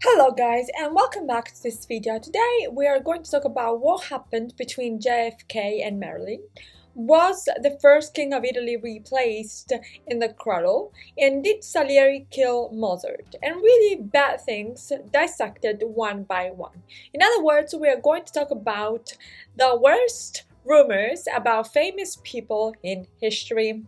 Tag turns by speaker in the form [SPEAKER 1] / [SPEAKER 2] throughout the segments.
[SPEAKER 1] Hello guys and welcome back to this video. Today we are going to talk about what happened between JFK and Marilyn. Was the first king of Italy replaced in the cradle? And did Salieri kill Mozart? And really bad things dissected one by one. In other words, we are going to talk about the worst rumors about famous people in history.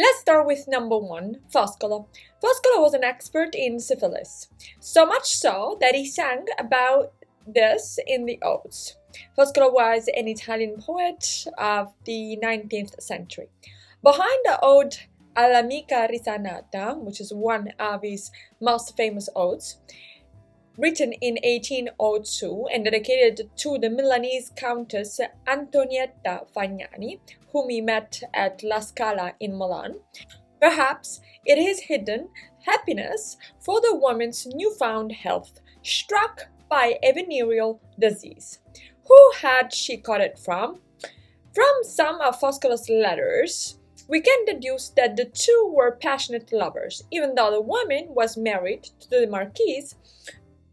[SPEAKER 1] Let's start with number 1, Foscolo. Foscolo was an expert in syphilis, so much so that he sang about this in the Odes. Foscolo was an Italian poet of the 19th century. Behind the ode All'amica risanata, which is one of his most famous odes, written in 1802 and dedicated to the Milanese Countess Antonietta Fagnani, whom he met at La Scala in Milan. Perhaps it is hidden happiness for the woman's newfound health, struck by a venereal disease. Who had she caught it from? From some of Foscolo's letters, we can deduce that the two were passionate lovers, even though the woman was married to the Marquis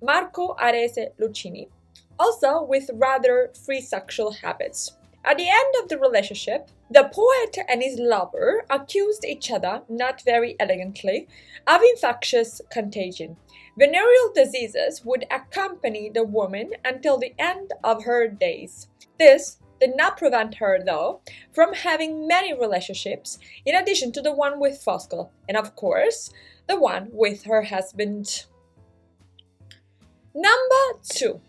[SPEAKER 1] Marco Arese Lucchini, also with rather free sexual habits. At the end of the relationship, the poet and his lover accused each other, not very elegantly, of infectious contagion. Venereal diseases would accompany the woman until the end of her days. This did not prevent her, though, from having many relationships, in addition to the one with Foscolo, and of course, the one with her husband. Number 2.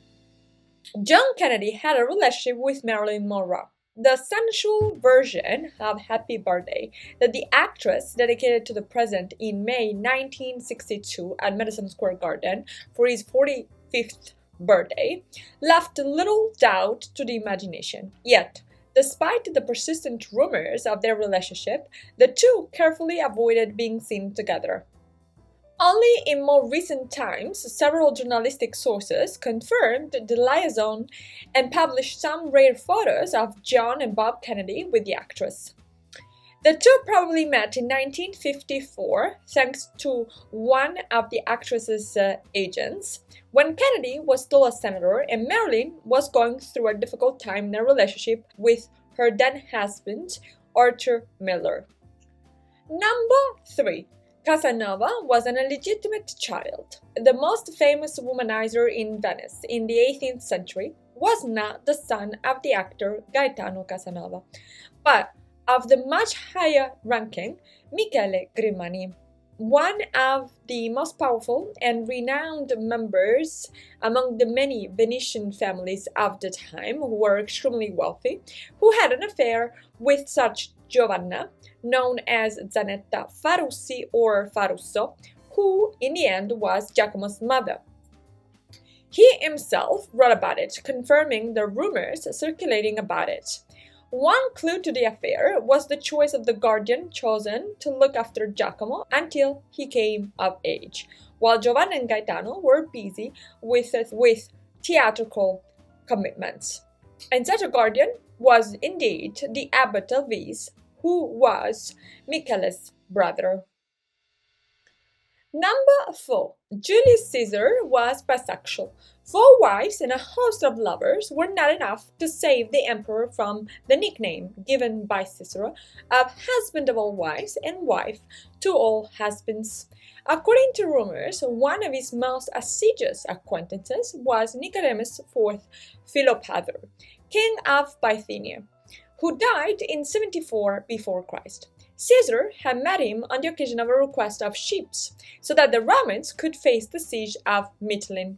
[SPEAKER 1] John Kennedy had a relationship with Marilyn Monroe. The sensual version of Happy Birthday that the actress dedicated to the president in May 1962 at Madison Square Garden for his 45th birthday left little doubt to the imagination. Yet, despite the persistent rumors of their relationship, the two carefully avoided being seen together. Only in more recent times, several journalistic sources confirmed the liaison and published some rare photos of John and Bob Kennedy with the actress. The two probably met in 1954 thanks to one of the actress's agents, when Kennedy was still a senator and Marilyn was going through a difficult time in her relationship with her then husband, Arthur Miller. Number 3. Casanova was an illegitimate child. The most famous womanizer in Venice in the 18th century was not the son of the actor Gaetano Casanova, but of the much higher ranking Michele Grimani, one of the most powerful and renowned members among the many Venetian families of the time who were extremely wealthy, who had an affair with such Giovanna, known as Zanetta Farussi or Farusso, who in the end was Giacomo's mother. He himself wrote about it, confirming the rumors circulating about it. One clue to the affair was the choice of the guardian chosen to look after Giacomo until he came of age, while Giovanna and Gaetano were busy with theatrical commitments. And such a guardian was indeed the abbot of Vis, who was Michele's brother. Number 4. Julius Caesar was bisexual. 4 wives and a host of lovers were not enough to save the emperor from the nickname given by Cicero of husband of all wives and wife to all husbands. According to rumors, one of his most assiduous acquaintances was Nicodemus IV Philopater, king of Bithynia, who died in 74 before Christ. Caesar had met him on the occasion of a request of ships, so that the Romans could face the siege of Mytilene.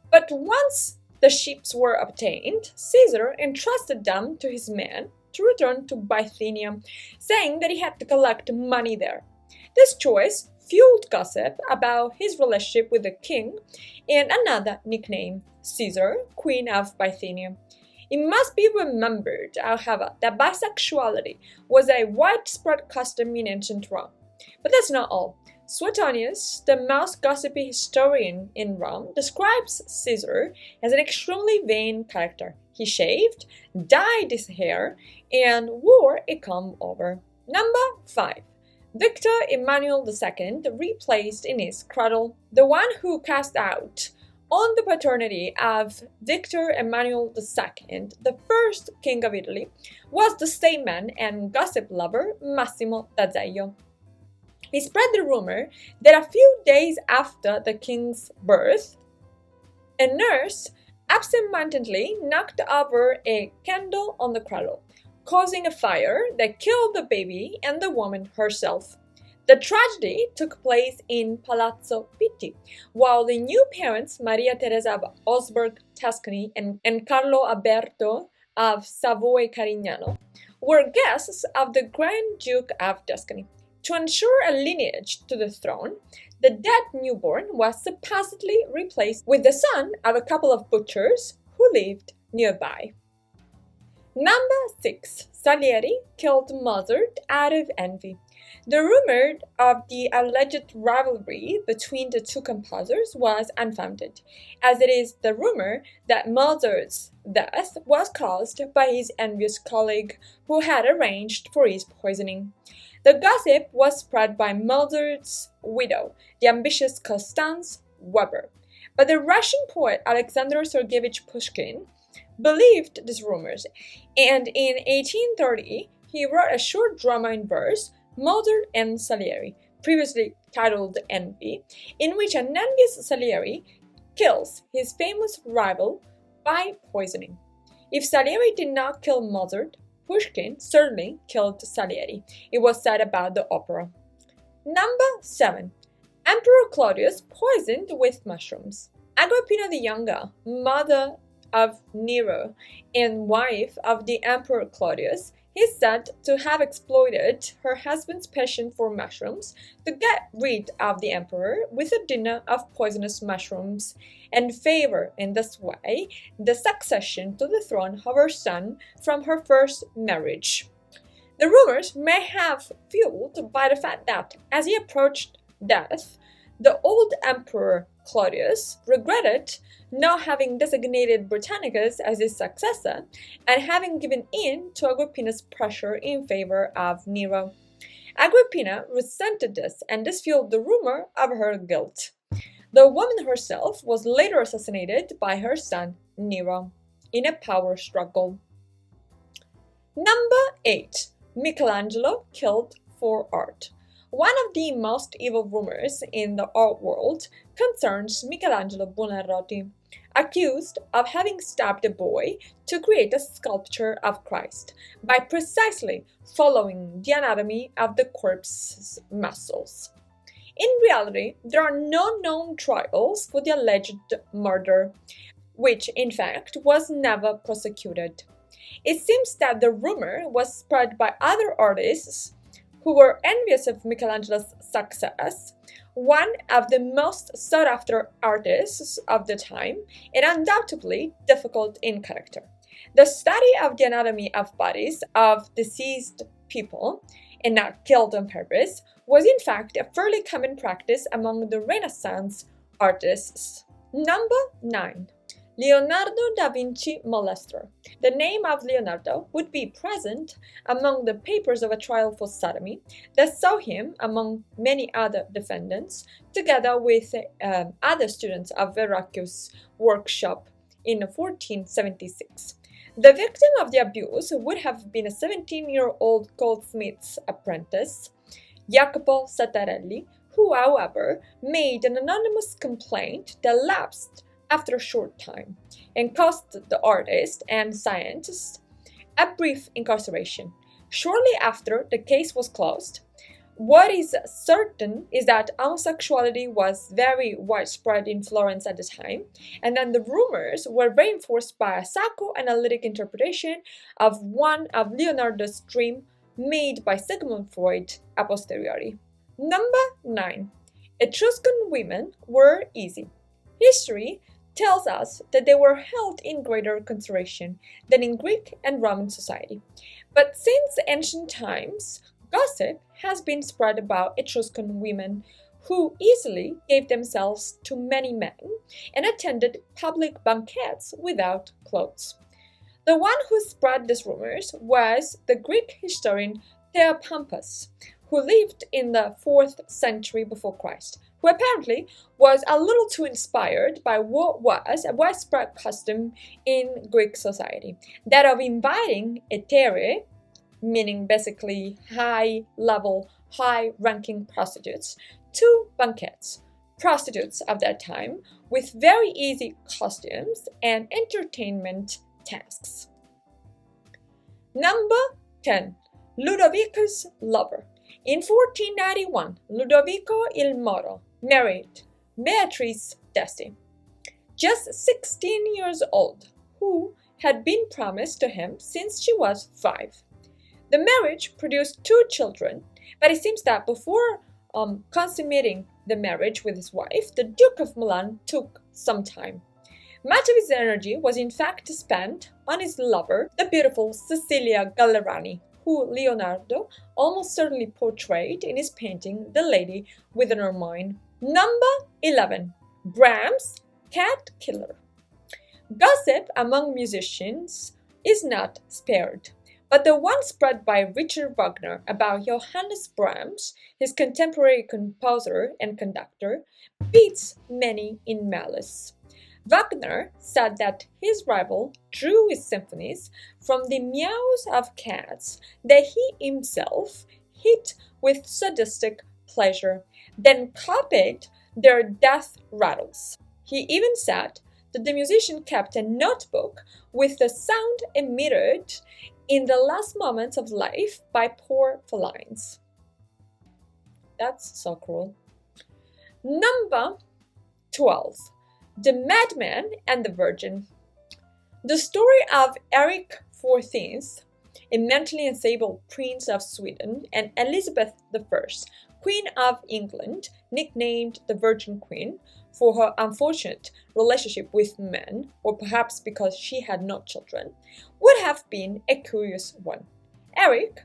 [SPEAKER 1] But once the ships were obtained, Caesar entrusted them to his men to return to Bithynia, saying that he had to collect money there. This choice fueled gossip about his relationship with the king and another nickname, Caesar, Queen of Bithynia. It must be remembered, however, that bisexuality was a widespread custom in ancient Rome. But that's not all. Suetonius, the most gossipy historian in Rome, describes Caesar as an extremely vain character. He shaved, dyed his hair, and wore a comb over. Number 5. Victor Emmanuel II replaced in his cradle the one who cast out on the paternity of Victor Emmanuel II, the first king of Italy, was the statesman and gossip lover Massimo d'Azeglio. He spread the rumor that a few days after the king's birth, a nurse absentmindedly knocked over a candle on the cradle, causing a fire that killed the baby and the woman herself. The tragedy took place in Palazzo Pitti, while the new parents, Maria Teresa of Augsburg-Tuscany and Carlo Alberto of Savoy-Carignano, were guests of the Grand Duke of Tuscany. To ensure a lineage to the throne, the dead newborn was supposedly replaced with the son of a couple of butchers who lived nearby. Number 6. Salieri killed Mozart out of envy. The rumor of the alleged rivalry between the two composers was unfounded, as it is the rumor that Mozart's death was caused by his envious colleague who had arranged for his poisoning. The gossip was spread by Mozart's widow, the ambitious Constance Weber, but the Russian poet Alexander Sergeyevich Pushkin believed these rumors, and in 1830 he wrote a short drama in verse, Mozart and Salieri, previously titled Envy, in which an envious Salieri kills his famous rival by poisoning. If Salieri did not kill Mozart, Pushkin certainly killed Salieri. It was said about the opera. Number 7. Emperor Claudius poisoned with mushrooms. Agrippina the Younger, mother of Nero and wife of the Emperor Claudius, is said to have exploited her husband's passion for mushrooms to get rid of the emperor with a dinner of poisonous mushrooms and favor in this way the succession to the throne of her son from her first marriage. The rumors may have fueled by the fact that, as he approached death, the old Emperor Claudius regretted not having designated Britannicus as his successor and having given in to Agrippina's pressure in favor of Nero. Agrippina resented this, and this fueled the rumor of her guilt. The woman herself was later assassinated by her son Nero in a power struggle. Number 8. Michelangelo killed for art. One of the most evil rumors in the art world concerns Michelangelo Buonarroti, accused of having stabbed a boy to create a sculpture of Christ by precisely following the anatomy of the corpse's muscles. In reality, there are no known trials for the alleged murder, which in fact was never prosecuted. It seems that the rumor was spread by other artists who were envious of Michelangelo's success, one of the most sought-after artists of the time, and undoubtedly difficult in character. The study of the anatomy of bodies of deceased people, and not killed on purpose, was in fact a fairly common practice among the Renaissance artists. Number 9. Leonardo da Vinci molester. The name of Leonardo would be present among the papers of a trial for sodomy that saw him, among many other defendants, together with other students of Verrocchio's workshop in 1476. The victim of the abuse would have been a 17-year-old goldsmith's apprentice, Jacopo Sattarelli, who, however, made an anonymous complaint that lapsed after a short time and cost the artist and scientist a brief incarceration. Shortly after the case was closed, what is certain is that homosexuality was very widespread in Florence at the time, and then the rumors were reinforced by a psychoanalytic interpretation of one of Leonardo's dreams made by Sigmund Freud a posteriori. Number 9. Etruscan women were easy. History tells us that they were held in greater consideration than in Greek and Roman society. But since ancient times, gossip has been spread about Etruscan women who easily gave themselves to many men and attended public banquets without clothes. The one who spread these rumors was the Greek historian Theopompus, who lived in the 4th century before Christ, who apparently was a little too inspired by what was a widespread custom in Greek society, that of inviting heterae, meaning basically high-level, high-ranking prostitutes, to banquets. Prostitutes of that time with very easy costumes and entertainment tasks. Number 10. Ludovico's lover. In 1491, Ludovico il Moro married Beatrice d'Este, just 16 years old, who had been promised to him since she was 5. The marriage produced 2 children, but it seems that before consummating the marriage with his wife, the Duke of Milan took some time. Much of his energy was in fact spent on his lover, the beautiful Cecilia Gallerani, who Leonardo almost certainly portrayed in his painting The Lady with an Ermine. Number 11. Brahms' Cat Killer. Gossip among musicians is not spared, but the one spread by Richard Wagner about Johannes Brahms, his contemporary composer and conductor, beats many in malice. Wagner said that his rival drew his symphonies from the meows of cats that he himself hit with sadistic pleasure, then copied their death rattles. He even said that the musician kept a notebook with the sound emitted in the last moments of life by poor felines. That's so cruel. Number 12. The Madman and the Virgin. The story of Eric XIV, a mentally unstable prince of Sweden, and Elizabeth I, Queen of England, nicknamed the Virgin Queen for her unfortunate relationship with men, or perhaps because she had no children, would have been a curious one. Eric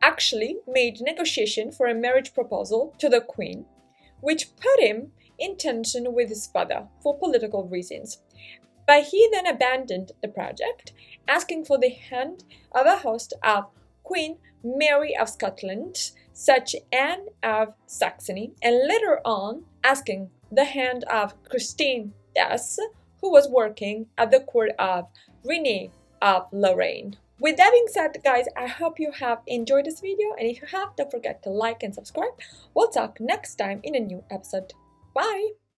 [SPEAKER 1] actually made negotiation for a marriage proposal to the Queen, which put him in tension with his father for political reasons. But he then abandoned the project, asking for the hand of a host of Queen Mary of Scotland, such Anne of Saxony, and later on asking the hand of Christine d'Este, who was working at the court of Rene of Lorraine. With that being said, guys, I hope you have enjoyed this video, and if you have, don't forget to like and subscribe. We'll talk next time in a new episode. Bye!